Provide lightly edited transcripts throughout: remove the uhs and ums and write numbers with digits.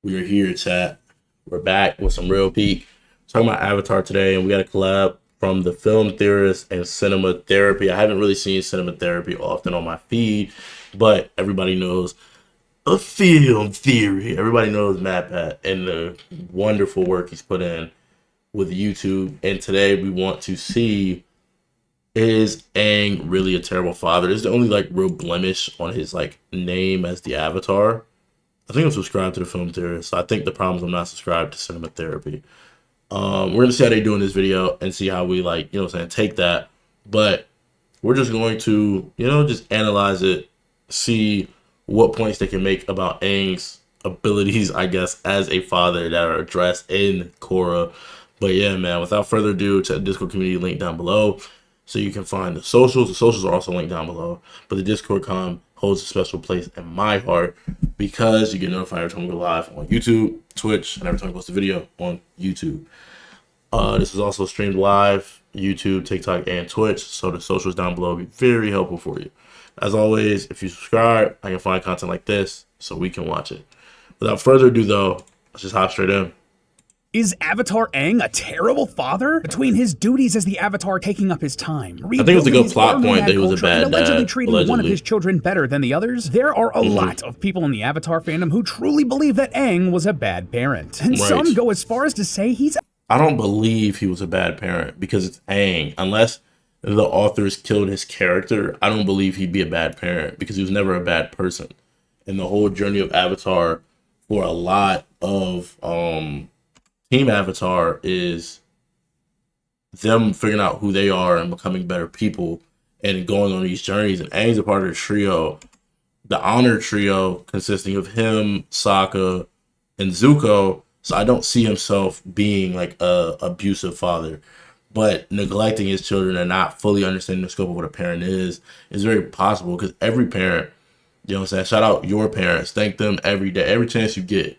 We are here, chat. We're back with some real peak. Talking about Avatar today, and we got a collab from the film theorist and cinema therapy. I haven't really seen cinema therapy often on my feed, but everybody knows a film theory. Everybody knows Matt Pat and the wonderful work he's put in with YouTube. And today we want to see, is Aang really a terrible father? This is the only real blemish on his name as the Avatar. I think I'm subscribed to the film theorist. So I think the problem is I'm not subscribed to cinema therapy. We're gonna see how they do in this video and see how we take that. But we're just going to, just analyze it, see what points they can make about Aang's abilities, I guess, as a father that are addressed in Korra. But yeah, man, without further ado, check the Discord community link down below so you can find the socials. The socials are also linked down below. But the Discord holds a special place in my heart because you get notified every time we go live on YouTube, Twitch, and every time we post a video on YouTube. This is also streamed live, YouTube, TikTok, and Twitch, so the socials down below will be very helpful for you. As always, if you subscribe, I can find content like this so we can watch it. Without further ado, though, let's just hop straight in. Is Avatar Aang a terrible father? Between his duties as the Avatar taking up his time, I think it was a good plot point that he was a bad and allegedly dad. treating one of his children better than the others, there are a lot of people in the Avatar fandom who truly believe that Aang was a bad parent. And some go as far as to say he's... I don't believe he was a bad parent because it's Aang. Unless the authors killed his character, I don't believe he'd be a bad parent because he was never a bad person. And the whole journey of Avatar for a lot of Team Avatar is them figuring out who they are and becoming better people and going on these journeys. And Aang's a part of the trio, the Honor Trio, consisting of him, Sokka, and Zuko. So I don't see himself being a abusive father, but neglecting his children and not fully understanding the scope of what a parent is very possible because every parent, shout out your parents, thank them every day, every chance you get,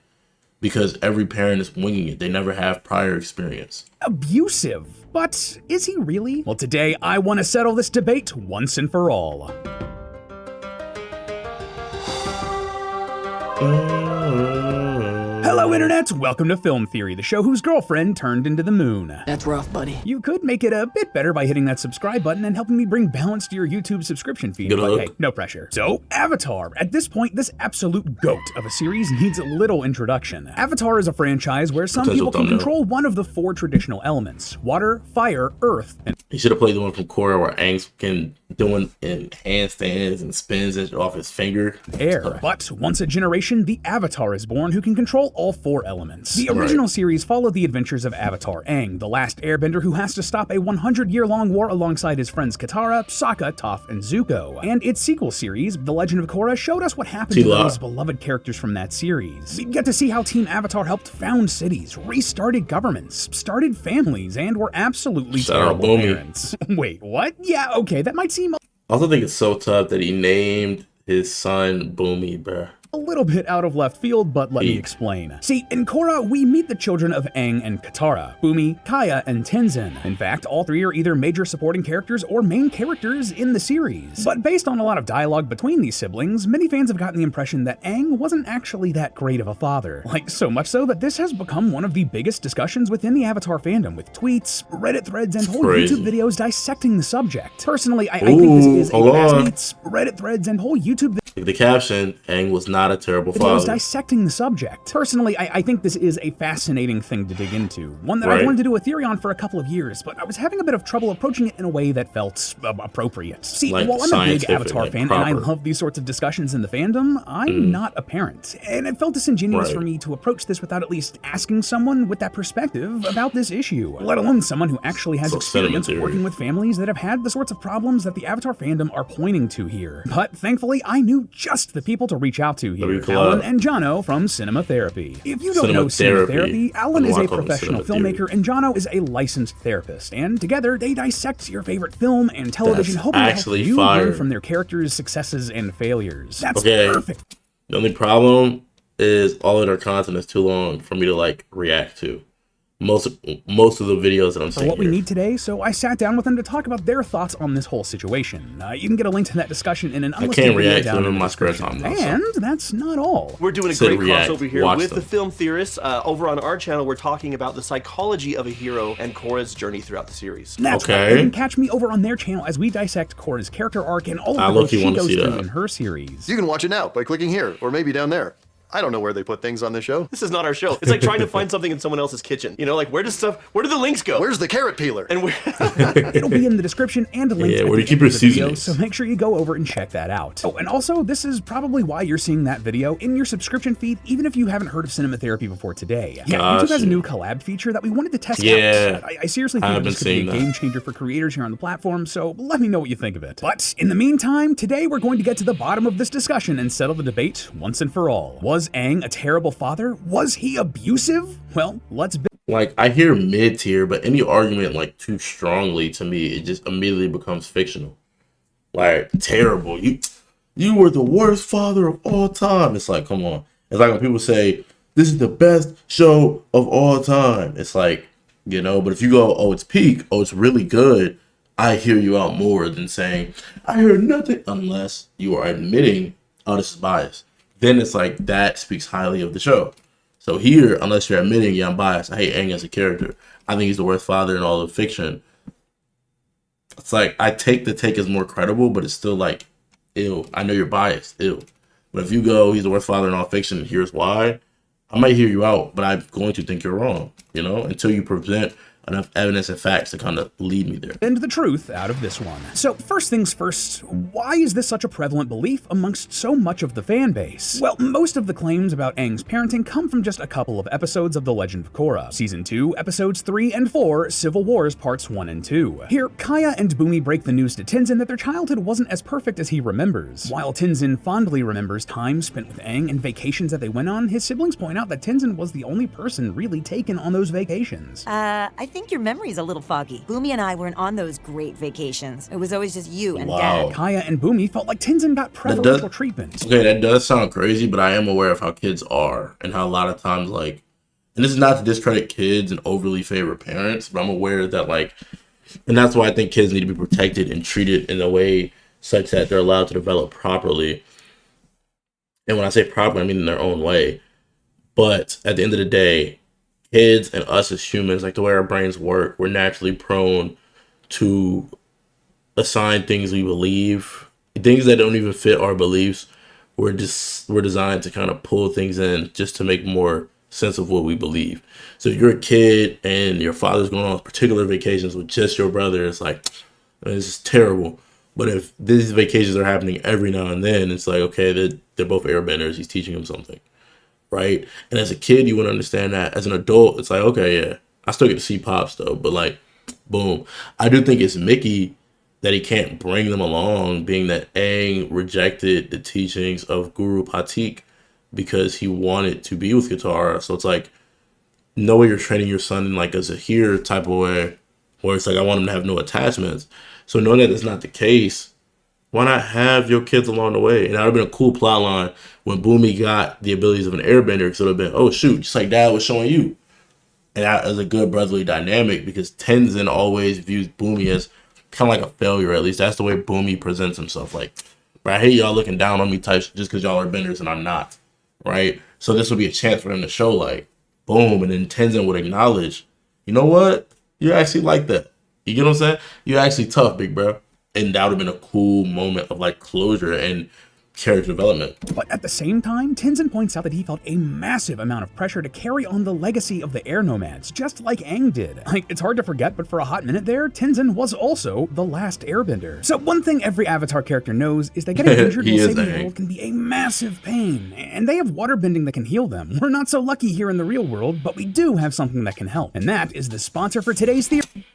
because every parent is winging it. They never have prior experience. Abusive. But is he really? Well, today I want to settle this debate once and for all. Hello, Internet! Welcome to Film Theory, the show whose girlfriend turned into the moon. That's rough, buddy. You could make it a bit better by hitting that subscribe button and helping me bring balance to your YouTube subscription feed, but hey, no pressure. So, Avatar. At this point, this absolute GOAT of a series needs little introduction. Avatar is a franchise where some people can control one of the 4 traditional elements: water, fire, earth, and... He should have played the one from Korra where Aang's doing handstands and spins off his finger. Air. But once a generation, the Avatar is born who can control all 4 elements. The original series followed the adventures of Avatar Aang, the last Airbender who has to stop a 100-year-long war alongside his friends Katara, Sokka, Toph, and Zuko. And its sequel series, The Legend of Korra, showed us what happened to those beloved characters from that series. We get to see how Team Avatar helped found cities, restarted governments, started families, and were absolutely terrible parents. Wait, what? Yeah, okay, that might seem... I also think it's so tough that he named his son Boomy, bruh. A little bit out of left field, but let me explain. See, in Korra, we meet the children of Aang and Katara, Bumi, Kaya, and Tenzin. In fact, all 3 are either major supporting characters or main characters in the series. But based on a lot of dialogue between these siblings, many fans have gotten the impression that Aang wasn't actually that great of a father. So much so that this has become one of the biggest discussions within the Avatar fandom, with tweets, Reddit threads, and whole YouTube videos dissecting the subject. Personally, I think this is a tweets, Reddit threads, and whole YouTube the caption, Aang was not a terrible father. Dissecting the subject. Personally, I think this is a fascinating thing to dig into. One that I wanted to do a theory on for a couple of years, but I was having a bit of trouble approaching it in a way that felt appropriate. See, while I'm a big Avatar fan and I love these sorts of discussions in the fandom, I'm not a parent. And it felt disingenuous for me to approach this without at least asking someone with that perspective about this issue, let alone someone who actually has experience working with families that have had the sorts of problems that the Avatar fandom are pointing to here. But thankfully, I knew just the people to reach out to here, Alan and Jono from Cinema Therapy. If you don't know Cinema Therapy, Alan is a professional filmmaker and Jono is a licensed therapist, and together they dissect your favorite film and television, hoping to help you learn from their characters' successes and failures. That's perfect. The only problem is all of their content is too long for me to react to. most of the videos that I'm seeing what we here. need today, so I sat down with them to talk about their thoughts on this whole situation. You can get a link to that discussion in an unlisted video down in the description. And that's not all. We're doing a great crossover here with the film theorists. Over on our channel, we're talking about the psychology of a hero and Korra's journey throughout the series. That's right. You can catch me over on their channel as we dissect Korra's character arc and all of the growth she goes through in her series. You can watch it now by clicking here, or maybe down there. I don't know where they put things on this show. This is not our show. It's like trying to find something in someone else's kitchen. You know, like where do the links go? Where's the carrot peeler? And where it'll be in the description and linked at the end of the video, so make sure you go over and check that out. Oh, and also, this is probably why you're seeing that video in your subscription feed, even if you haven't heard of cinema therapy before today. Yeah, YouTube has a new collab feature that we wanted to test out. I seriously think this could be a game changer for creators here on the platform, so let me know what you think of it. But in the meantime, today we're going to get to the bottom of this discussion and settle the debate once and for all. Was Aang a terrible father? Was he abusive? Well, let's like, I hear mid-tier, but any argument like too strongly, to me, it just immediately becomes fictional. Like, terrible. You were the worst father of all time. It's like, come on. It's like when people say, this is the best show of all time. It's like, you know, but if you go, oh, it's peak, oh, it's really good, I hear you out more than saying, I heard nothing, unless you are admitting, oh, this is biased. Then it's like, that speaks highly of the show. So here, unless you're admitting, yeah, I'm biased, I hate Aang as a character, I think he's the worst father in all of fiction, it's like, I take the take as more credible, but it's still like, ew, I know you're biased, ew. But if you go, he's the worst father in all fiction, and here's why, I might hear you out, but I'm going to think you're wrong, you know, until you present enough evidence and facts to kind of lead me there. And the truth out of this one. So first things first, why is this such a prevalent belief amongst so much of the fan base? Well, most of the claims about Aang's parenting come from just a couple of episodes of The Legend of Korra. Season 2, episodes 3 and 4, Civil Wars parts 1 and 2. Here, Kaya and Bumi break the news to Tenzin that their childhood wasn't as perfect as he remembers. While Tenzin fondly remembers time spent with Aang and vacations that they went on, his siblings point out that Tenzin was the only person really taken on those vacations. I think your memory's a little foggy. Bumi and I weren't on those great vacations. It was always just you and Dad. Kaya and Bumi felt like Tenzin got preferential treatment. Okay, that does sound crazy, but I am aware of how kids are and how a lot of times, like, and this is not to discredit kids and overly favor parents, but I'm aware that, like, and that's why I think kids need to be protected and treated in a way such that they're allowed to develop properly. And when I say properly, I mean in their own way. But at the end of the day, kids and us as humans, like the way our brains work, we're naturally prone to assign things we believe, things that don't even fit our beliefs. We're designed to kind of pull things in just to make more sense of what we believe. So if you're a kid and your father's going on particular vacations with just your brother, it's like, this is terrible. But if these vacations are happening every now and then, it's like, okay, they're both airbenders. He's teaching them something. Right? And as a kid, you wouldn't understand that. As an adult, it's like, okay, yeah, I still get to see Pops though, but like, boom. I do think it's Mickey that he can't bring them along, being that Aang rejected the teachings of Guru Patik because he wanted to be with Katara. So it's like, no way you're training your son in like a Zahir type of way, where it's like, I want him to have no attachments. So knowing that that's not the case, why not have your kids along the way? And that would have been a cool plot line when Bumi got the abilities of an airbender, because it would have been, oh shoot, just like Dad was showing you. And that is a good brotherly dynamic, because Tenzin always views Bumi as kind of like a failure. At least that's the way Bumi presents himself. Like, right, I hate y'all looking down on me types just because y'all are benders and I'm not. Right? So this would be a chance for him to show, like, boom. And then Tenzin would acknowledge, you know what? You're actually like that. You get what I'm saying? You're actually tough, big bro. And that would have been a cool moment of like closure and character development. But at the same time, Tenzin points out that he felt a massive amount of pressure to carry on the legacy of the air nomads, just like Aang did. Like, it's hard to forget, but for a hot minute there, Tenzin was also the last airbender. So one thing every Avatar character knows is that getting injured while saving the world can be a massive pain, and they have waterbending that can heal them. We're not so lucky here in the real world, but we do have something that can help, and that is the sponsor for today's theory.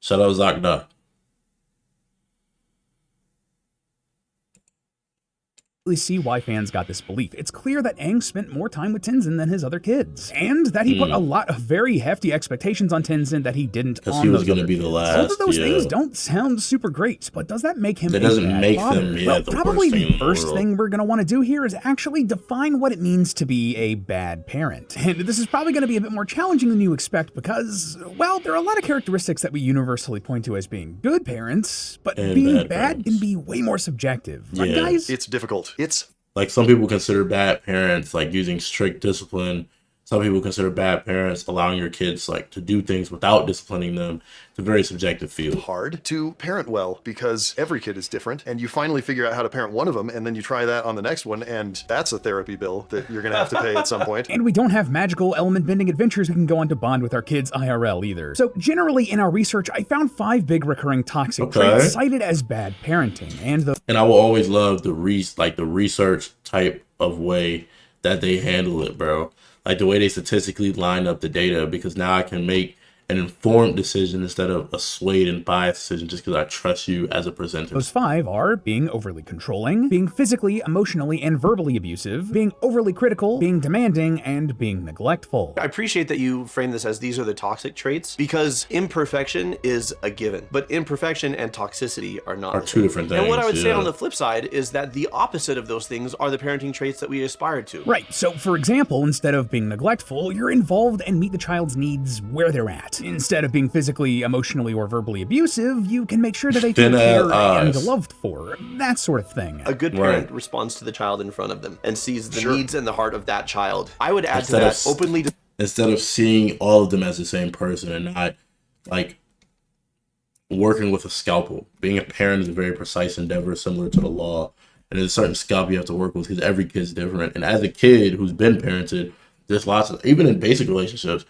Shout out Zakda. see why fans got this belief. It's clear that Aang spent more time with Tenzin than his other kids, and that he put a lot of very hefty expectations on Tenzin that he didn't on because he was going to be the last. Both of those things don't sound super great, but does that make him That doesn't make father? them, well, the probably worst thing the first thing we're going to want to do here is actually define what it means to be a bad parent. And this is probably going to be a bit more challenging than you expect because, well, there are a lot of characteristics that we universally point to as being good parents, but and being bad can be way more subjective. Right, guys? It's difficult. It's like some people consider bad parents like using strict discipline. Some people consider bad parents allowing your kids like to do things without disciplining them. It's a very subjective field. hard to parent well because every kid is different, and you finally figure out how to parent one of them, and then you try that on the next one, and that's a therapy bill that you're gonna have to pay at some point. And we don't have magical element-bending adventures we can go on to bond with our kids IRL either. So generally in our research, I found 5 big recurring toxic traits cited as bad parenting, and I will always love the research type of way that they handle it, bro. Like the way they statistically line up the data, because now I can make an informed decision instead of a swayed and biased decision just because I trust you as a presenter. Those 5 are being overly controlling, being physically, emotionally, and verbally abusive, being overly critical, being demanding, and being neglectful. I appreciate that you frame this as these are the toxic traits because imperfection is a given, but imperfection and toxicity are not. Are two different things. And what I would say on the flip side is that the opposite of those things are the parenting traits that we aspire to. Right, so for example, instead of being neglectful, you're involved and meet the child's needs where they're at. Instead of being physically, emotionally, or verbally abusive, you can make sure that they feel cared and loved for, that sort of thing. A good parent responds to the child in front of them and sees the needs and the heart of that child. I would add to that openly. Instead of seeing all of them as the same person and not like working with a scalpel. Being a parent is a very precise endeavor, similar to the law. And there's a certain scalpel you have to work with because every kid's different. And as a kid who's been parented, there's lots of, even in basic relationships,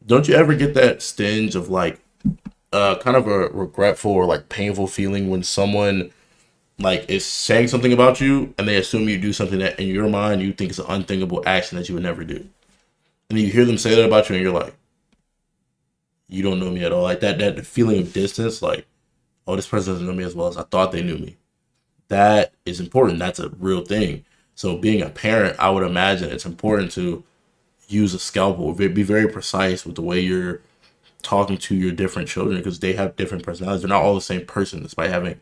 don't you ever get that stinge of like kind of a regretful or like painful feeling when someone like is saying something about you and they assume you do something that in your mind you think is an unthinkable action that you would never do, and then you hear them say that about you and you're like, you don't know me at all. Like that feeling of distance, like, oh, this person doesn't know me as well as I thought they knew me. That is important. That's a real thing. So being a parent, I would imagine it's important to use a scalpel, be very precise with the way you're talking to your different children because they have different personalities. They're not all the same person despite having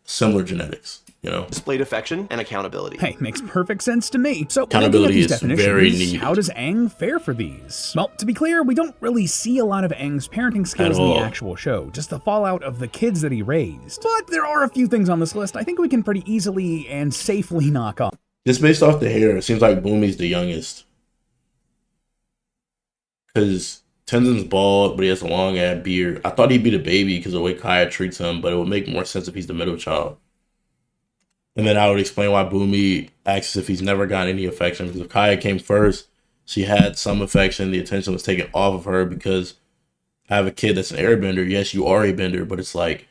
similar genetics, you know? Displayed affection and accountability. Hey, makes perfect sense to me. So accountability is very needed. How does Aang fare for these? Well, to be clear, we don't really see a lot of Aang's parenting skills in the actual show, just the fallout of the kids that he raised. But there are a few things on this list I think we can pretty easily and safely knock off. Just based off the hair, it seems like Bumi's the youngest. Because Tenzin's bald, but he has a long ass beard. I thought he'd be the baby because of the way Kaya treats him, but it would make more sense if he's the middle child. And then I would explain why Bumi acts as if he's never gotten any affection. Because if Kaya came first, she had some affection. The attention was taken off of her because I have a kid that's an airbender. Yes, you are a bender, but it's like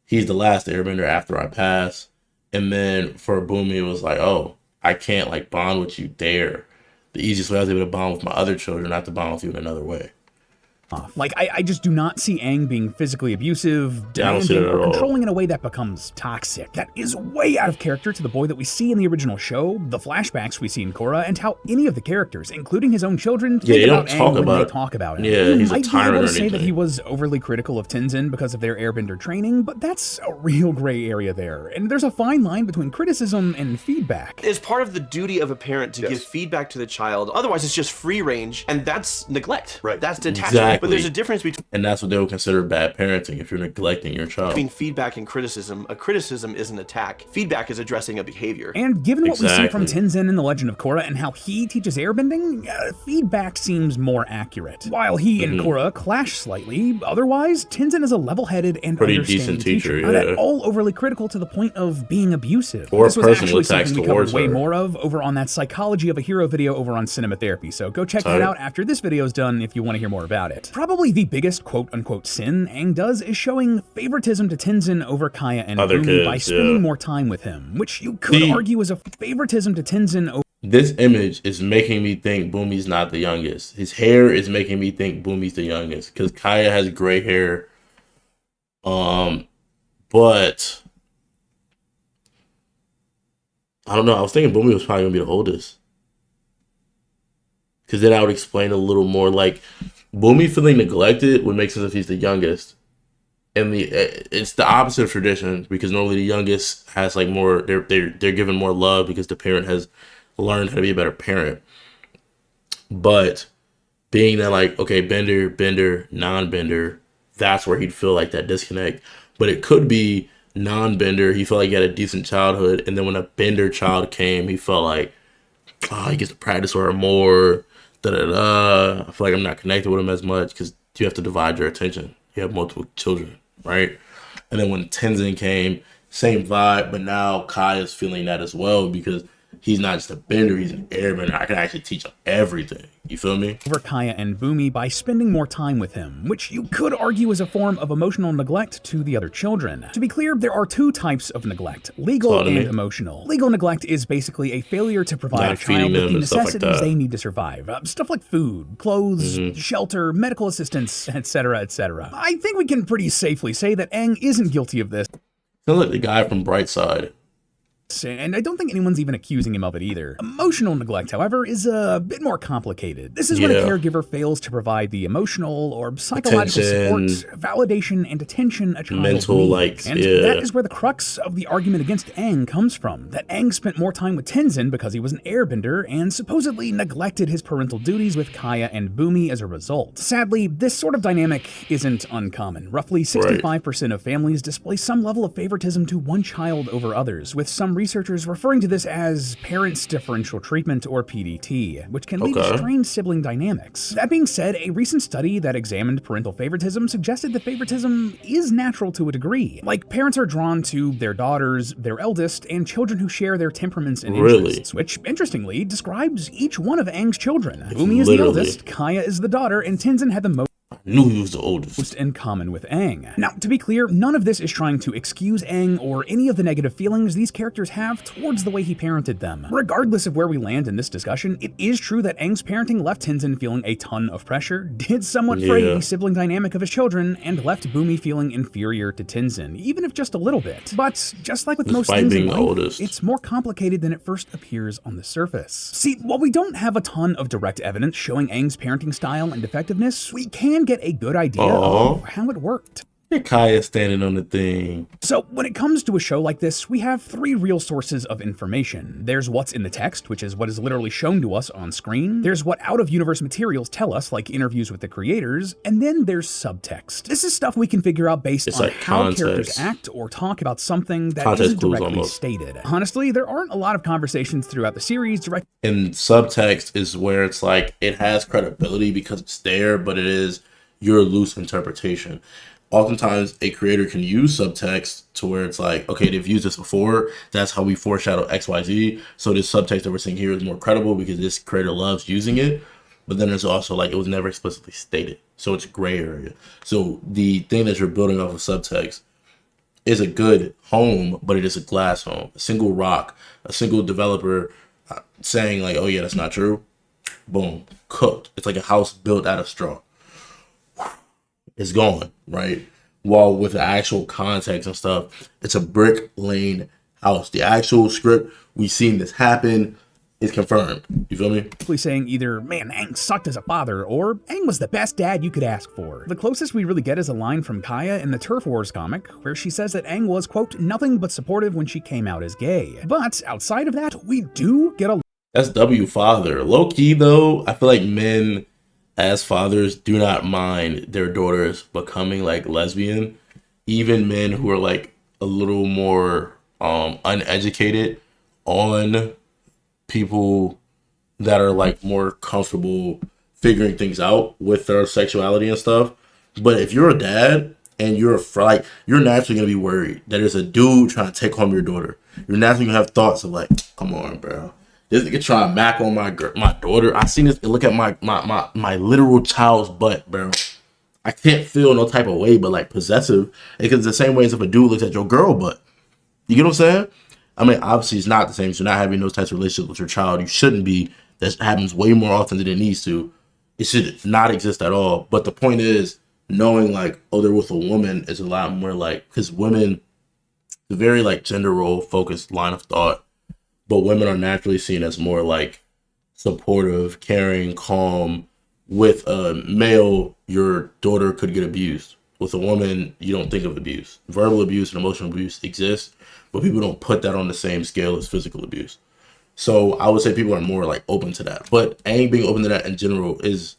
he's the last airbender after I pass. And then for Bumi, it was like, oh, I can't like bond with you there. The easiest way I was able to bond with my other children, not to bond with you in another way. Like, I just do not see Aang being physically abusive, demanding, or controlling in a way that becomes toxic. That is way out of character to the boy that we see in the original show, the flashbacks we see in Korra, and how any of the characters, including his own children, think about Aang when they talk about him. Yeah, he's a tyrant. You might be able to say that he was overly critical of Tenzin because of their airbender training, but that's a real gray area there. And there's a fine line between criticism and feedback. It's part of the duty of a parent to give feedback to the child. Otherwise, it's just free range, and that's neglect. Right. That's detachment. Exactly. But there's a difference between... And that's what they would consider bad parenting if you're neglecting your child. Between feedback and criticism, a criticism is an attack. Feedback is addressing a behavior. And given what we see from Tenzin in The Legend of Korra and how he teaches airbending, feedback seems more accurate. While he and Korra clash slightly, otherwise, Tenzin is a level-headed and pretty decent teacher, not at all overly critical to the point of being abusive. Or this was personal actually attacks something we covered towards way her. more of over on that Psychology of a Hero video over on Cinema Therapy, so go check that out after this video's done if you want to hear more about it. Probably the biggest quote-unquote sin Aang does is showing favoritism to Tenzin over Kaya and Bumi by spending more time with him, which you could argue is a favoritism to Tenzin over... This image is making me think Bumi's not the youngest. His hair is making me think Bumi's the youngest because Kaya has gray hair. But I don't know. I was thinking Boomy was probably gonna be the oldest, because then I would explain a little more. Like Boomy feeling neglected would make sense if he's the youngest, and it's the opposite of tradition, because normally the youngest has like more. They're given more love because the parent has learned how to be a better parent. But being that like, okay, Bender, non-Bender, that's where he'd feel like that disconnect. But it could be non-Bender, he felt like he had a decent childhood, and then when a Bender child came, he felt like, oh, he gets to practice with her more, I feel like I'm not connected with him as much, because you have to divide your attention. You have multiple children, right? And then when Tenzin came, same vibe, but now Kaya's feeling that as well, because he's not just a bender, he's an airbender. I can actually teach him everything. You feel me? Over Kaya and Boomy by spending more time with him, which you could argue is a form of emotional neglect to the other children. To be clear, there are two types of neglect, legal and emotional. Legal neglect is basically a failure to provide a child with the necessities they need to survive. Stuff like food, clothes, shelter, medical assistance, etc., etc. I think we can pretty safely say that Aang isn't guilty of this. Sounds like the guy from Brightside. And I don't think anyone's even accusing him of it either. Emotional neglect, however, is a bit more complicated. This is when a caregiver fails to provide the emotional or psychological support, validation, and attention a child needs. And that is where the crux of the argument against Aang comes from. That Aang spent more time with Tenzin because he was an airbender and supposedly neglected his parental duties with Kaya and Boomy as a result. Sadly, this sort of dynamic isn't uncommon. Roughly 65% of families display some level of favoritism to one child over others, with some researchers referring to this as parents' differential treatment, or PDT, which can lead to strained sibling dynamics. That being said, a recent study that examined parental favoritism suggested that favoritism is natural to a degree. Like, parents are drawn to their daughters, their eldest, and children who share their temperaments and interests, which, interestingly, describes each one of Aang's children. Boomy is the eldest, Kaya is the daughter, and Tenzin had the most knew he was the oldest. In common with Aang. Now, to be clear, none of this is trying to excuse Aang or any of the negative feelings these characters have towards the way he parented them. Regardless of where we land in this discussion, it is true that Aang's parenting left Tenzin feeling a ton of pressure, did somewhat fray the sibling dynamic of his children, and left Boomy feeling inferior to Tenzin, even if just a little bit. But just like with most things in life, it's more complicated than it first appears on the surface. See, while we don't have a ton of direct evidence showing Aang's parenting style and effectiveness, we can get a good idea of how it worked. Kaya standing on the thing. So when it comes to a show like this, we have three real sources of information. There's what's in the text, which is what is literally shown to us on screen. There's what out-of-universe materials tell us, like interviews with the creators. And then there's subtext. This is stuff we can figure out based on like how characters act or talk about something that isn't directly stated. Honestly, there aren't a lot of conversations throughout the series direct. And subtext is where it's like, it has credibility because it's there, but it is your loose interpretation. Oftentimes, a creator can use subtext to where it's like, okay, they've used this before. That's how we foreshadow XYZ. So this subtext that we're seeing here is more credible because this creator loves using it. But then there's also like, it was never explicitly stated. So it's gray area. So the thing that you're building off of subtext is a good home, but it is a glass home. A single rock, a single developer saying like, oh yeah, that's not true. Boom, cooked. It's like a house built out of straw. It's gone, right? While with the actual context and stuff, it's a brick lane house. The actual script, we've seen this happen, is confirmed. You feel me? Saying either, man, Aang sucked as a father, or Aang was the best dad you could ask for. The closest we really get is a line from Kaya in the Turf Wars comic, where she says that Aang was, quote, nothing but supportive when she came out as gay. But outside of that, we do get a... That's W father. Low key though, I feel like men as fathers do not mind their daughters becoming like lesbian. Even men who are like a little more uneducated on people that are like more comfortable figuring things out with their sexuality and stuff. But if you're a dad and you're you're naturally gonna be worried that there's a dude trying to take home your daughter. You're naturally gonna have thoughts of like, come on, bro. This nigga trying to mac on my daughter. I seen this. Look at my literal child's butt, bro. I can't feel no type of way, but like possessive, because it's the same way as if a dude looks at your girl butt. You get what I'm saying? I mean, obviously it's not the same. So you're not having those types of relationships with your child. You shouldn't be. That happens way more often than it needs to. It should not exist at all. But the point is, knowing like, oh, they're with a woman is a lot more like, because women, the very like gender role focused line of thought. but women are naturally seen as more like supportive, caring, calm. With a male, your daughter could get abused. With a woman, you don't think of abuse. Verbal abuse and emotional abuse exist, but people don't put that on the same scale as physical abuse. So I would say people are more like open to that. But Aang being open to that in general that's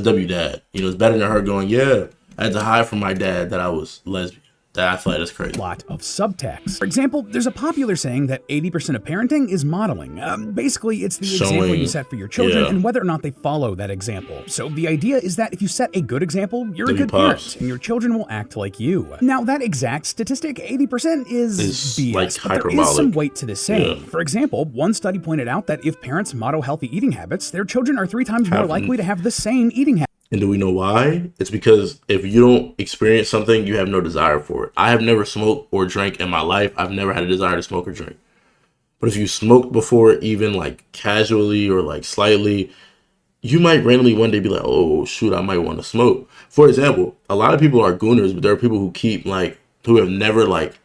W dad. You know, it's better than her going, yeah, I had to hide from my dad that I was lesbian. That I feel like that's crazy. Lot of subtext. For example, there's a popular saying that 80% of parenting is modeling. Basically, it's the example you set for your children and whether or not they follow that example. So the idea is that if you set a good example, you're a good parent, and your children will act like you. Now, that exact statistic, 80%, is BS, like but there is some weight to this saying. For example, one study pointed out that if parents model healthy eating habits, their children are 3 times more likely to have the same eating habits. And do we know why? It's because if you don't experience something, you have no desire for it. I have never smoked or drank in my life. I've never had a desire to smoke or drink. But if you smoked before, even like casually or like slightly, you might randomly one day be like, oh, shoot, I might want to smoke. For example, a lot of people are gooners, but there are people who have never like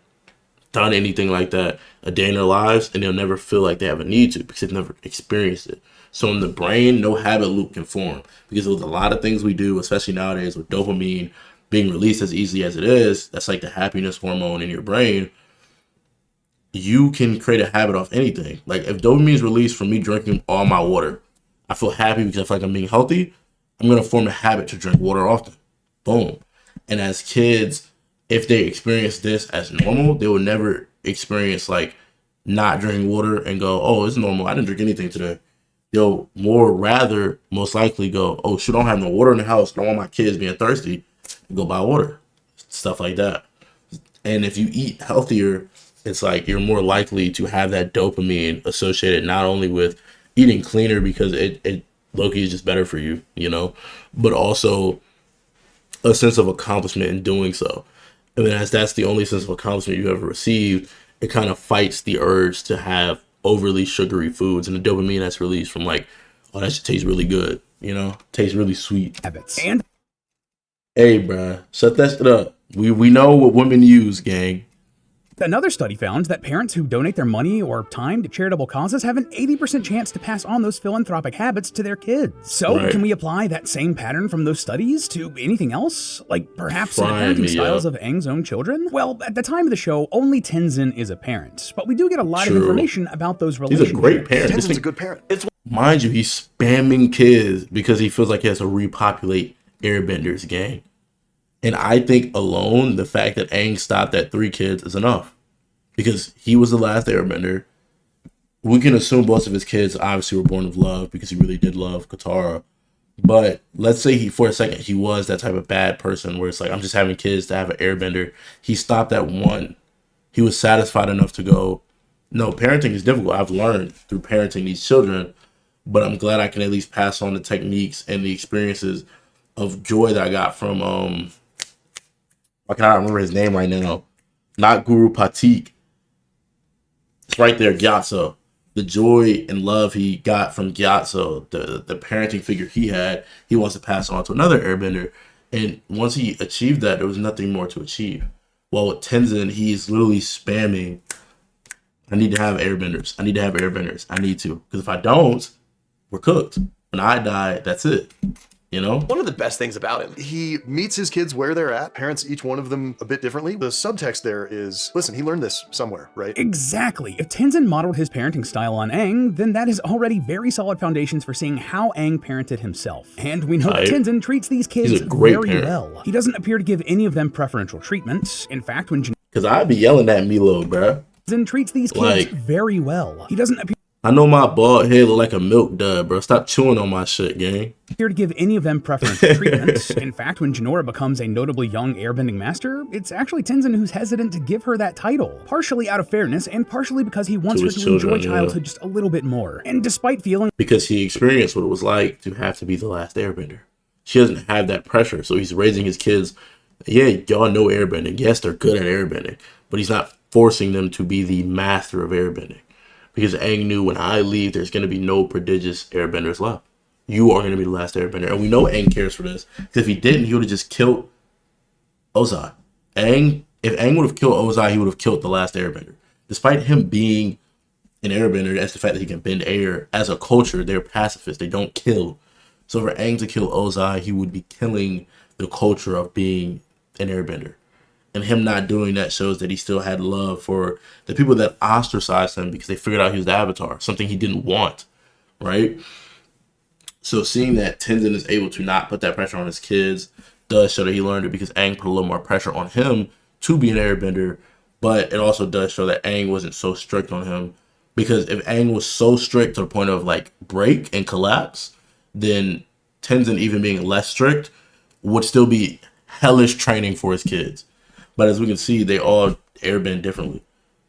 done anything like that a day in their lives, and they'll never feel like they have a need to because they've never experienced it. So in the brain, no habit loop can form because with a lot of things we do, especially nowadays with dopamine being released as easily as it is, that's like the happiness hormone in your brain. You can create a habit off anything. Like if dopamine is released from me drinking all my water, I feel happy because I feel like I'm being healthy. I'm going to form a habit to drink water often. Boom. And as kids, if they experience this as normal, they will never experience like not drinking water and go, oh, it's normal. I didn't drink anything today. They'll most likely go, oh, shoot, I don't have no water in the house. I don't want my kids being thirsty. Go buy water. Stuff like that. And if you eat healthier, it's like you're more likely to have that dopamine associated not only with eating cleaner because it low-key is just better for you, you know, but also a sense of accomplishment in doing so. And then as that's the only sense of accomplishment you ever received, it kind of fights the urge to have overly sugary foods and the dopamine that's released from like, oh, that should taste really good, you know, tastes really sweet. Habits. And hey, bruh, shut that shit up. We know what women use, gang. Another study found that parents who donate their money or time to charitable causes have an 80% chance to pass on those philanthropic habits to their kids. So can we apply that same pattern from those studies to anything else? Like perhaps the parenting styles of Aang's own children? Well, at the time of the show, only Tenzin is a parent, but we do get a lot of information about those relationships. He's a great parent. Tenzin's a good parent. Mind you, he's spamming kids because he feels like he has to repopulate Airbenders, gang. And I think alone, the fact that Aang stopped at 3 kids is enough. Because he was the last Airbender. We can assume most of his kids obviously were born of love because he really did love Katara. But let's say for a second, he was that type of bad person where it's like, I'm just having kids to have an Airbender. He stopped at 1. He was satisfied enough to go, no, parenting is difficult. I've learned through parenting these children, but I'm glad I can at least pass on the techniques and the experiences of joy that I got from, I cannot remember his name right now. Not Guru Patik. It's right there, Gyatso. The joy and love he got from Gyatso, the parenting figure he had, he wants to pass on to another Airbender. And once he achieved that, there was nothing more to achieve. Well, with Tenzin, he's literally spamming, I need to have Airbenders. I need to have Airbenders. I need to. Because if I don't, we're cooked. When I die, that's it. You know? One of the best things about him, he meets his kids where they're at, parents each one of them a bit differently. The subtext there is, listen, he learned this somewhere, right? Exactly. If Tenzin modeled his parenting style on Aang, then that is already very solid foundations for seeing how Aang parented himself. And we know that Tenzin treats these kids very well. He doesn't appear to give any of them preferential treatment. In fact, when because I'd be yelling at Milo, bruh. Tenzin treats these kids very well. He doesn't appear I know my bald head look like a milk dud, bro. Stop chewing on my shit, gang. Here to give any of them preferential treatment. In fact, when Jinora becomes a notably young airbending master, it's actually Tenzin who's hesitant to give her that title. Partially out of fairness, and partially because he wants her to enjoy childhood just a little bit more. And despite feeling because he experienced what it was like to have to be the last airbender. She doesn't have that pressure, so he's raising his kids. Yeah, y'all know airbending. Yes, they're good at airbending, but he's not forcing them to be the master of airbending. Because Aang knew when I leave, there's going to be no prodigious airbenders left. You are going to be the last airbender. And we know Aang cares for this. Because if he didn't, he would have just killed Ozai. If Aang would have killed Ozai, he would have killed the last airbender. Despite him being an airbender, that's the fact that he can bend air. As a culture, they're pacifists. They don't kill. So for Aang to kill Ozai, he would be killing the culture of being an airbender. And him not doing that shows that he still had love for the people that ostracized him because they figured out he was the Avatar, something he didn't want, right? So seeing that Tenzin is able to not put that pressure on his kids does show that he learned it, because Aang put a little more pressure on him to be an airbender. But it also does show that Aang wasn't so strict on him, because if Aang was so strict to the point of like break and collapse, then Tenzin, even being less strict, would still be hellish training for his kids. But as we can see, they all airbend differently.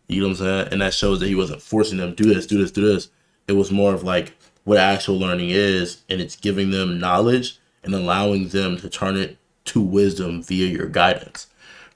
You know what I'm saying? And that shows that he wasn't forcing them, do this, do this, do this. It was more of like what actual learning is, and it's giving them knowledge and allowing them to turn it to wisdom via your guidance,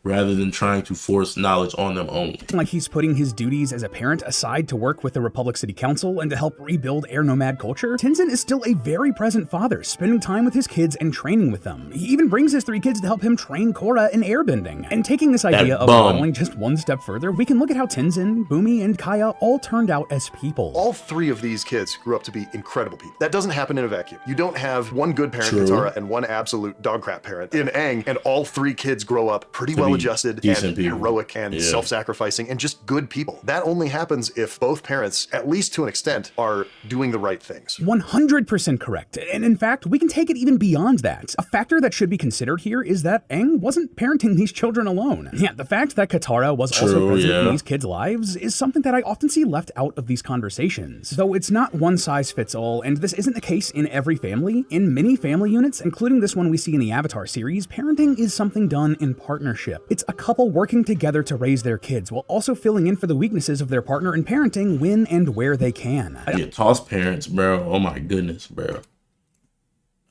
rather than trying to force knowledge on them only. Like he's putting his duties as a parent aside to work with the Republic City Council and to help rebuild air nomad culture, Tenzin is still a very present father, spending time with his kids and training with them. He even brings his 3 kids to help him train Korra in airbending. And taking this idea of modeling just one step further, we can look at how Tenzin, Bumi, and Kaya all turned out as people. All 3 of these kids grew up to be incredible people. That doesn't happen in a vacuum. You don't have one good parent, Katara, and one absolute dog crap parent in Aang, and all 3 kids grow up pretty well adjusted and heroic and self-sacrificing and just good people. That only happens if both parents, at least to an extent, are doing the right things. 100% correct. And in fact, we can take it even beyond that. A factor that should be considered here is that Aang wasn't parenting these children alone. Yeah, the fact that Katara was also present in these kids' lives is something that I often see left out of these conversations. Though it's not one size fits all, and this isn't the case in every family. In many family units, including this one we see in the Avatar series, parenting is something done in partnership. It's a couple working together to raise their kids while also filling in for the weaknesses of their partner in parenting when and where they can. Yeah, Toss parents, bro. Oh my goodness, bro.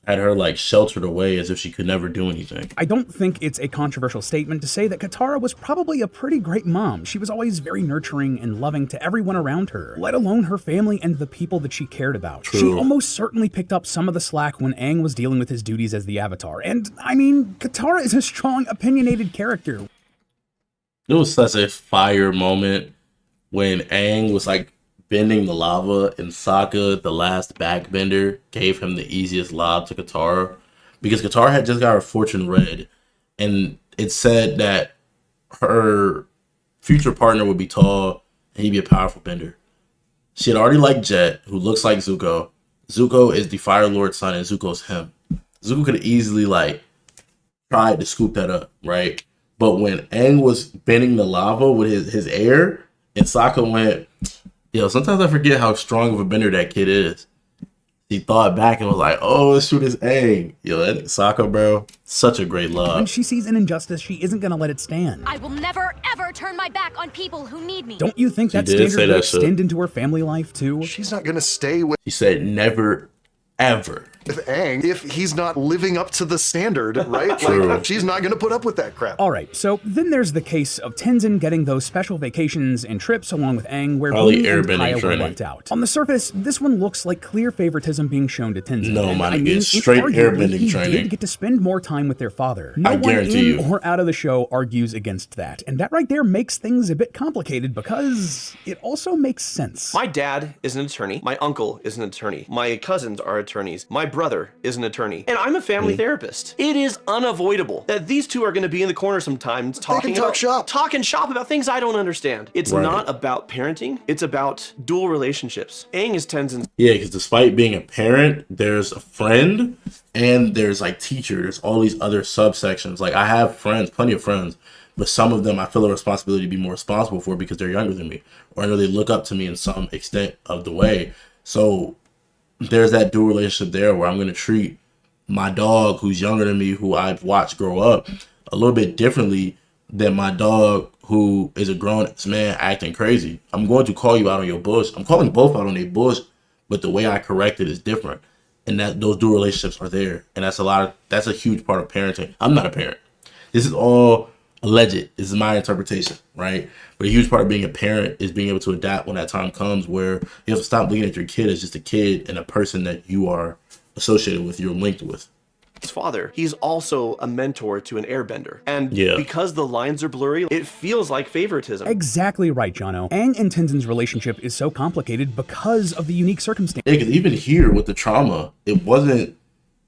Had her like sheltered away as if she could never do anything. I don't think it's a controversial statement to say that Katara was probably a pretty great mom. She was always very nurturing and loving to everyone around her, let alone her family and the people that she cared about. She almost certainly picked up some of the slack when Aang was dealing with his duties as the Avatar. And I mean, Katara is a strong, opinionated character. It was such a fire moment when Aang was like bending the lava, and Sokka, the last backbender, gave him the easiest lob to Katara, because Katara had just got her fortune read, and it said that her future partner would be tall and he'd be a powerful bender. She had already liked Jet, who looks like Zuko. Zuko is the Fire Lord's son, and Zuko's him. Zuko could have easily like tried to scoop that up, right? But when Aang was bending the lava with his air, and Sokka went, yo, sometimes I forget how strong of a bender that kid is. He thought back and was like, oh, let's shoot his Aang. Yo, that Sokka, bro, such a great love. When she sees an injustice, she isn't going to let it stand. I will never, ever turn my back on people who need me. Don't you think that standard will extend into her family life, too? She's not going to stay with... She said never, ever. With Aang, if he's not living up to the standard, right? Like, she's not going to put up with that crap. All right, so then there's the case of Tenzin getting those special vacations and trips along with Aang where Bumi and Kaya were left out. On the surface, this one looks like clear favoritism being shown to Tenzin. No, man, it's straight airbending training. He did get to spend more time with their father. No one in or out of the show argues against that. And that right there makes things a bit complicated, because it also makes sense. My dad is an attorney. My uncle is an attorney. My cousins are attorneys. My brother is an attorney, and I'm a family therapist. It is unavoidable that these two are going to be in the corner sometimes talking shop about things I don't understand. It's not about parenting. It's about dual relationships. Aang is Tenzin's. Yeah, because despite being a parent, there's a friend and there's like teachers, all these other subsections. Like I have friends, plenty of friends, but some of them I feel a responsibility to be more responsible for because they're younger than me, or I know they look up to me in some extent of the way. So there's that dual relationship there where I'm going to treat my dog who's younger than me, who I've watched grow up, a little bit differently than my dog who is a grown man acting crazy. I'm going to call you out on your bullshit. I'm calling both out on their bullshit, but the way I correct it is different. And that those dual relationships are there. And that's a huge part of parenting. I'm not a parent. This is all alleged. This is my interpretation, right? But a huge part of being a parent is being able to adapt when that time comes, where you have to stop looking at your kid as just a kid and a person that you are associated with, you're linked with. father, he's also a mentor to an airbender. And because the lines are blurry, it feels like favoritism. Exactly right, Jono. Aang and Tenzin's relationship is so complicated because of the unique circumstances. Yeah, because even here with the trauma, it wasn't,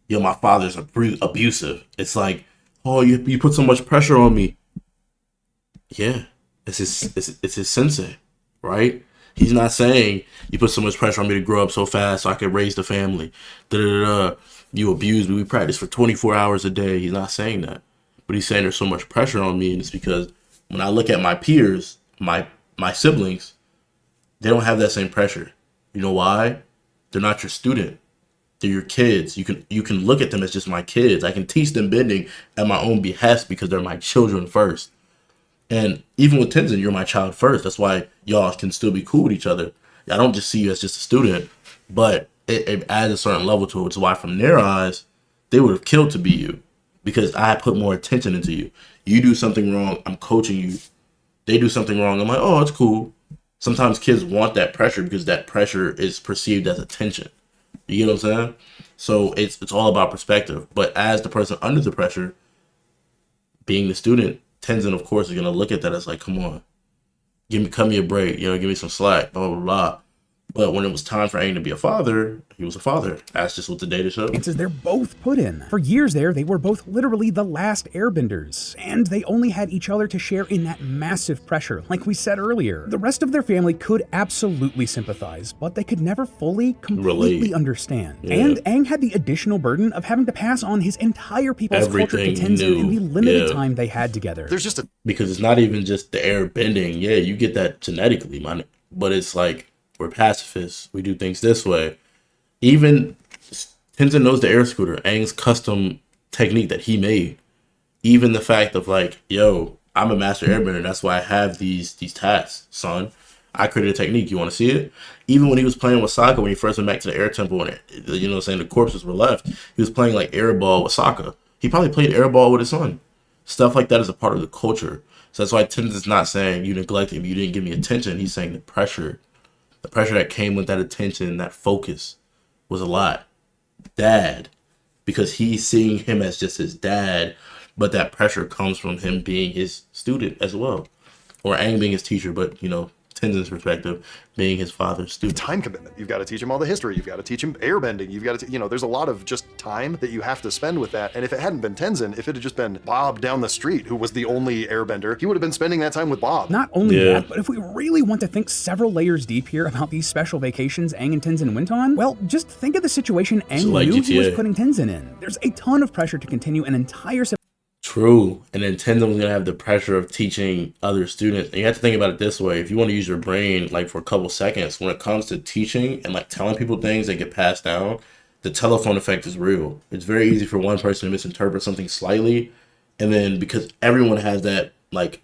yo, my father's abusive. It's like, oh, you put so much pressure on me. Yeah, it's his sensei, right? He's not saying you put so much pressure on me to grow up so fast so I could raise the family. You abuse me. We practice for 24 hours a day. He's not saying that. But he's saying there's so much pressure on me, and it's because when I look at my peers, my siblings, they don't have that same pressure. You know why? They're not your student. They're your kids. You can look at them as just my kids. I can teach them bending at my own behest because they're my children first. And even with Tenzin, you're my child first. That's why y'all can still be cool with each other. I don't just see you as just a student, but it adds a certain level to it, which is why from their eyes, they would have killed to be you because I put more attention into you. You do something wrong, I'm coaching you. They do something wrong, I'm like, oh, it's cool. Sometimes kids want that pressure because that pressure is perceived as attention. You get what I'm saying? So it's all about perspective. But as the person under the pressure, being the student, Tenzin, of course, is going to look at that as like, come on, cut me a break, give me some slack, blah, blah, blah. But when it was time for Aang to be a father, he was a father. That's just what the data showed. They're both put in. For years there, they were both literally the last airbenders, and they only had each other to share in that massive pressure, like we said earlier. The rest of their family could absolutely sympathize, but they could never fully, completely understand. Yeah. And Aang had the additional burden of having to pass on his entire people's culture to Tenzin in the limited time they had together. Because it's not even just the airbending. Yeah, you get that genetically, man. But it's like, we're pacifists. We do things this way. Even Tenzin knows the air scooter, Aang's custom technique that he made. Even the fact of like, yo, I'm a master airbender. That's why I have these tasks, son. I created a technique. You want to see it? Even when he was playing with Sokka, when he first went back to the air temple and, the corpses were left, he was playing like airball with Sokka. He probably played airball with his son. Stuff like that is a part of the culture. So that's why Tenzin's not saying you neglected me, you didn't give me attention. He's saying the pressure that came with that attention, that focus was a lot. Dad, because he's seeing him as just his dad, but that pressure comes from him being his student as well. Or Aang being his teacher, but, Tenzin's perspective, being his father's student. Time commitment. You've got to teach him all the history. You've got to teach him airbending. You've got to, there's a lot of just time that you have to spend with that. And if it hadn't been Tenzin, if it had just been Bob down the street, who was the only airbender, he would have been spending that time with Bob. Not only that, but if we really want to think several layers deep here about these special vacations Aang and Tenzin went on, well, just think of the situation Aang knew he was putting Tenzin in. There's a ton of pressure to continue an entire True. And then Tenzin was going to have the pressure of teaching other students. And you have to think about it this way. If you want to use your brain like for a couple seconds, when it comes to teaching and like telling people things that get passed down, the telephone effect is real. It's very easy for one person to misinterpret something slightly. And then because everyone has that like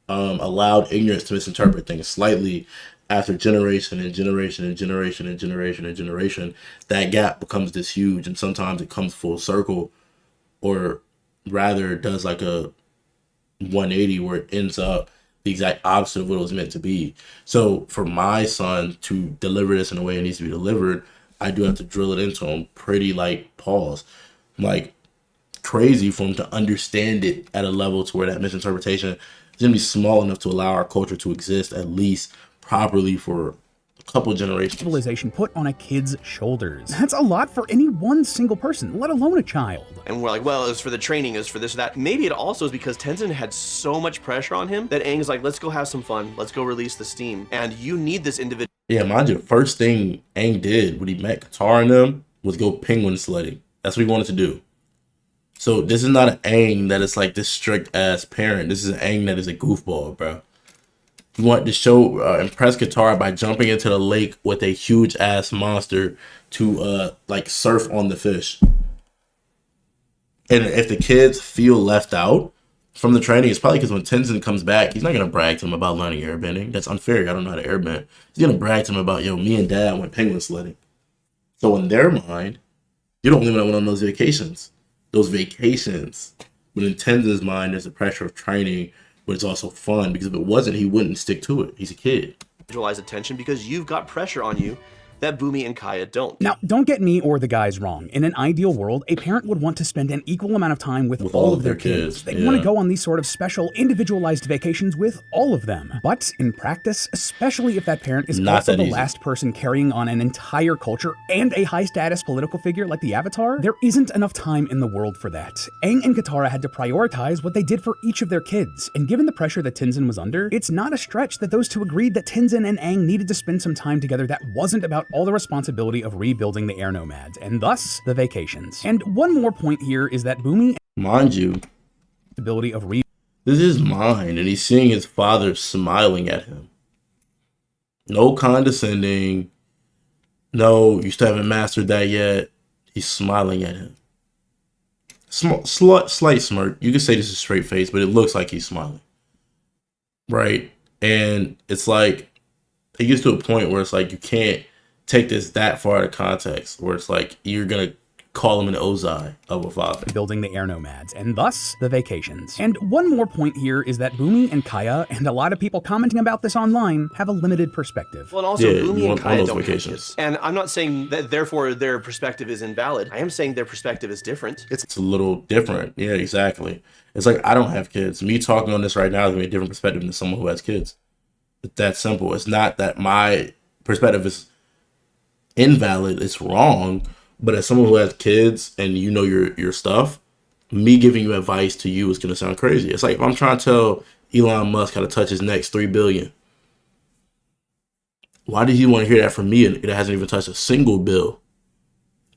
allowed ignorance to misinterpret things slightly, after generation and generation and generation and generation and generation, that gap becomes this huge. And sometimes it comes full circle, or rather does like a 180 where it ends up the exact opposite of what it was meant to be. So for my son to deliver this in a way it needs to be delivered, I do have to drill it into him pretty like pause, like crazy for him to understand it at a level to where that misinterpretation is going to be small enough to allow our culture to exist at least properly for a couple generations. Civilization put on a kid's shoulders. That's a lot for any one single person, let alone a child. And we're like, well, it was for the training, it was for this or that. Maybe it also is because Tenzin had so much pressure on him that Aang's like, let's go have some fun. Let's go release the steam. And you need this individual. Yeah, mind you, the first thing Aang did when he met Katara and them was go penguin sledding. That's what he wanted to do. So this is not an Aang that is like this strict ass parent. This is an Aang that is a goofball, bro. He wanted to show, impress Katara by jumping into the lake with a huge ass monster to like surf on the fish. And if the kids feel left out from the training, it's probably because when Tenzin comes back, he's not going to brag to him about learning airbending. That's unfair. I don't know how to airbend. He's going to brag to him about, yo, me and dad went penguin sledding. So in their mind, you don't even went on those vacations. Those vacations. But in Tenzin's mind, there's the pressure of training, but it's also fun because if it wasn't, he wouldn't stick to it. He's a kid. Visualize attention because you've got pressure on you that Bumi and Kaya don't. Now, don't get me or the guys wrong. In an ideal world, a parent would want to spend an equal amount of time with all of their kids. They want to go on these sort of special, individualized vacations with all of them. But in practice, especially if that parent is also the last person carrying on an entire culture and a high-status political figure like the Avatar, there isn't enough time in the world for that. Aang and Katara had to prioritize what they did for each of their kids, and given the pressure that Tenzin was under, it's not a stretch that those two agreed that Tenzin and Aang needed to spend some time together that wasn't about all the responsibility of rebuilding the air nomads, and thus, the vacations. And one more point here is that Bumi, mind you, ability of this is mine, and he's seeing his father smiling at him. No condescending, no, you still haven't mastered that yet. He's smiling at him. Slight smirk. You could say this is straight face, but it looks like he's smiling. Right? And it's like, it gets to a point where it's like, you can't take this that far out of context, where it's like, you're going to call him an Ozai of a father. Building the air nomads, and thus the vacations. And one more point here is that Bumi and Kaya, and a lot of people commenting about this online, have a limited perspective. Well, and also Bumi and Kaya don't have kids. And I'm not saying that therefore their perspective is invalid. I am saying their perspective is different. It's a little different. Yeah, exactly. It's like, I don't have kids. Me talking on this right now is going to be a different perspective than someone who has kids. It's that simple. It's not that my perspective is invalid. It's wrong. But as someone who has kids and you know your stuff, me giving you advice to you is going to sound crazy. It's like if I'm trying to tell Elon Musk how to touch his next 3 billion. Why did he want to hear that from me and it hasn't even touched a single bill?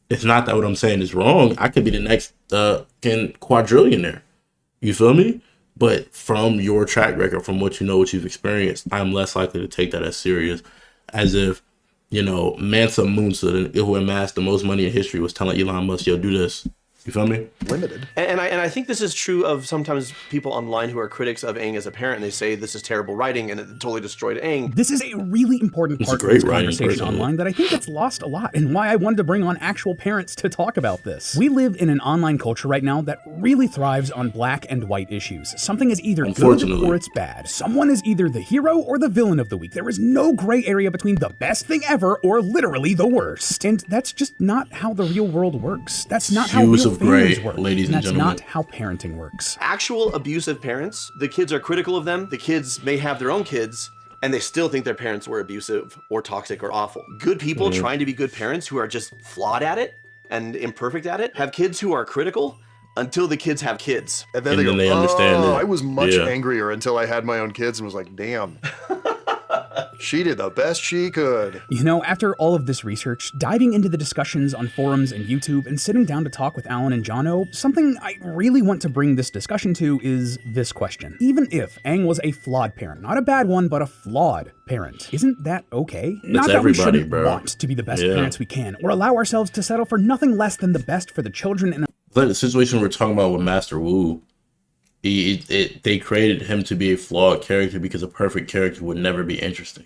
It's not that what I'm saying is wrong. I could be the next quadrillionaire. You feel me? But from your track record, from what you know, what you've experienced, I'm less likely to take that as serious as if, you know, Mansa Musa, who amassed the most money in history, was telling Elon Musk, yo, do this. You feel me? Limited. And I think this is true of sometimes people online who are critics of Aang as a parent. And they say this is terrible writing and it totally destroyed Aang. This is a really important part of this conversation online that I think gets lost a lot, and why I wanted to bring on actual parents to talk about this. We live in an online culture right now that really thrives on black and white issues. Something is either good or it's bad. Someone is either the hero or the villain of the week. There is no gray area between the best thing ever or literally the worst. And that's just not how the real world works. That's not how real families work. Ladies and gentlemen. That's not how parenting works. Actual abusive parents, the kids are critical of them. The kids may have their own kids, and they still think their parents were abusive or toxic or awful. Good people trying to be good parents who are just flawed at it and imperfect at it have kids who are critical until the kids have kids. And then they understand I was much angrier until I had my own kids and was like, damn. She did the best she could. You know, after all of this research, diving into the discussions on forums and YouTube, and sitting down to talk with Alan and Jono, something I really want to bring this discussion to is this question. Even if Aang was a flawed parent, not a bad one, but a flawed parent, isn't that okay? Not that we shouldn't want to be the best parents we can, or allow ourselves to settle for nothing less than the best for the children. And the situation we're talking about with Master Wu, they created him to be a flawed character because a perfect character would never be interesting.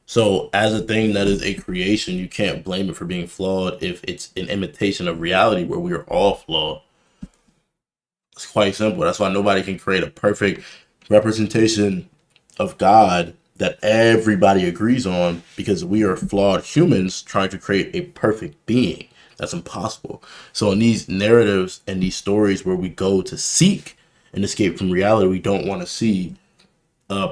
So as a thing that is a creation, you can't blame it for being flawed if it's an imitation of reality where we are all flawed. It's quite simple. That's why nobody can create a perfect representation of God that everybody agrees on, because we are flawed humans trying to create a perfect being. That's impossible. So in these narratives and these stories where we go to seek an escape from reality, we don't want to see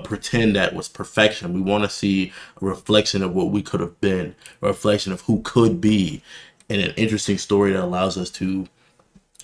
pretend that was perfection. We want to see a reflection of what we could have been, a reflection of who could be, and an interesting story that allows us to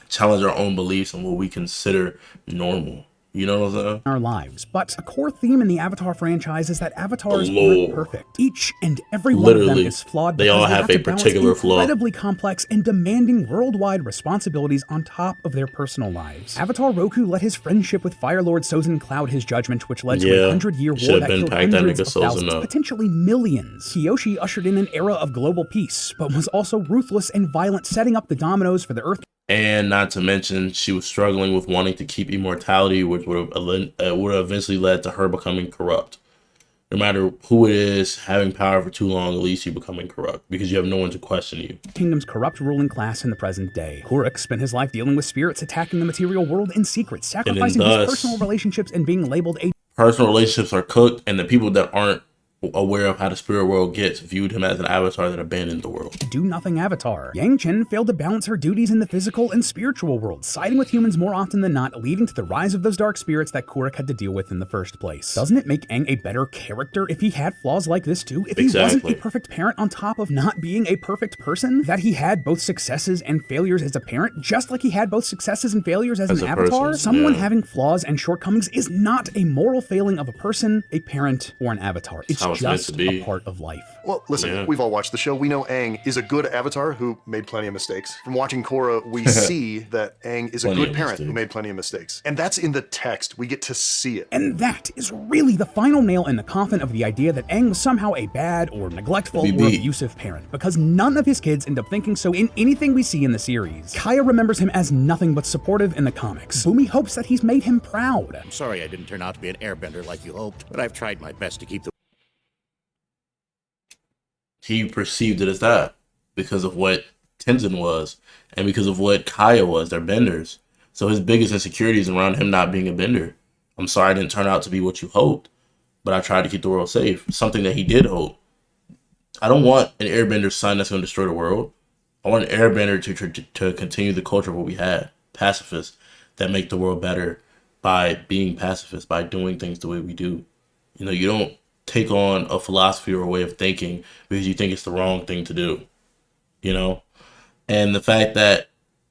challenge our own beliefs and what we consider normal. You know what I'm saying? Our lives. But a core theme in the Avatar franchise is that avatars aren't perfect. Each and every one of them is flawed. They all have a particular flaw. Incredibly complex and demanding worldwide responsibilities on top of their personal lives. Avatar Roku let his friendship with Fire Lord Sozin cloud his judgment, which led to a 100-year war that killed hundreds of thousands, potentially millions. Kyoshi ushered in an era of global peace, but was also ruthless and violent, setting up the dominoes for the Earth. And not to mention, she was struggling with wanting to keep immortality, which would have eventually led to her becoming corrupt. No matter who it is, having power for too long, at least you becoming corrupt, because you have no one to question you. Kingdom's corrupt ruling class in the present day. Hurik spent his life dealing with spirits attacking the material world in secret, sacrificing his personal relationships and being labeled a... Personal relationships are cooked, and the people that aren't aware of how the spirit world gets, viewed him as an avatar that abandoned the world. Do-nothing avatar. Yang Chen failed to balance her duties in the physical and spiritual worlds, siding with humans more often than not, leading to the rise of those dark spirits that Kuruk had to deal with in the first place. Doesn't it make Aang a better character if he had flaws like this too? If he wasn't a perfect parent on top of not being a perfect person? That he had both successes and failures as a parent, just like he had both successes and failures as an avatar? Someone having flaws and shortcomings is not a moral failing of a person, a parent, or an avatar. It's just a part of life. Well, listen, we've all watched the show. We know Aang is a good avatar who made plenty of mistakes. From watching Korra, we see that Aang is a good parent who made plenty of mistakes. And that's in the text. We get to see it. And that is really the final nail in the coffin of the idea that Aang was somehow a bad or neglectful or abusive parent, because none of his kids end up thinking so in anything we see in the series. Kaya remembers him as nothing but supportive in the comics. Bumi hopes that he's made him proud. I'm sorry I didn't turn out to be an airbender like you hoped, but I've tried my best to keep the... He perceived it as that because of what Tenzin was and because of what Kaya was. They're benders. So his biggest insecurity is around him not being a bender. I'm sorry I didn't turn out to be what you hoped, but I tried to keep the world safe. Something that he did hope. I don't want an airbender son that's going to destroy the world. I want an airbender to continue the culture of what we had. Pacifists that make the world better by being pacifists, by doing things the way we do. You know, you don't take on a philosophy or a way of thinking because you think it's the wrong thing to do, you know? And the fact that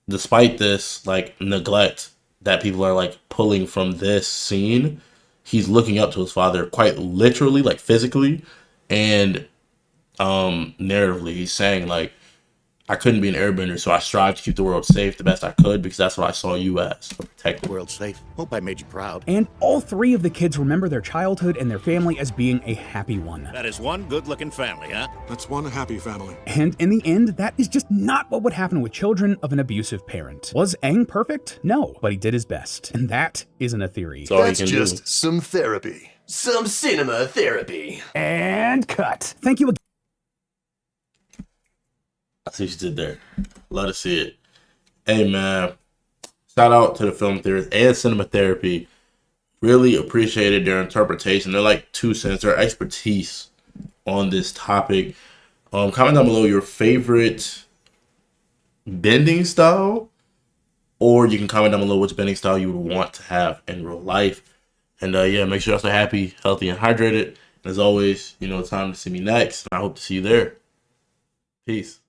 despite this, like, neglect that people are, like, pulling from this scene, he's looking up to his father quite literally, like, physically, and narratively. He's saying, like, I couldn't be an airbender, so I strive to keep the world safe the best I could because that's what I saw you as, to protect the world safe. Hope I made you proud. And all three of the kids remember their childhood and their family as being a happy one. That is one good-looking family, huh? That's one happy family. And in the end, that is just not what would happen with children of an abusive parent. Was Aang perfect? No, but he did his best. And that isn't a theory. That's just some therapy. Some cinema therapy. And cut. Thank you again. I see what you did there. Love to see it. Hey, man. Shout out to the film theorists and cinema therapy. Really appreciated their interpretation. They're like 2 cents. Their expertise on this topic. Comment down below your favorite bending style. Or you can comment down below which bending style you would want to have in real life. And yeah, make sure you're also happy, healthy, and hydrated. And as always, you know, time to see me next. And I hope to see you there. Peace.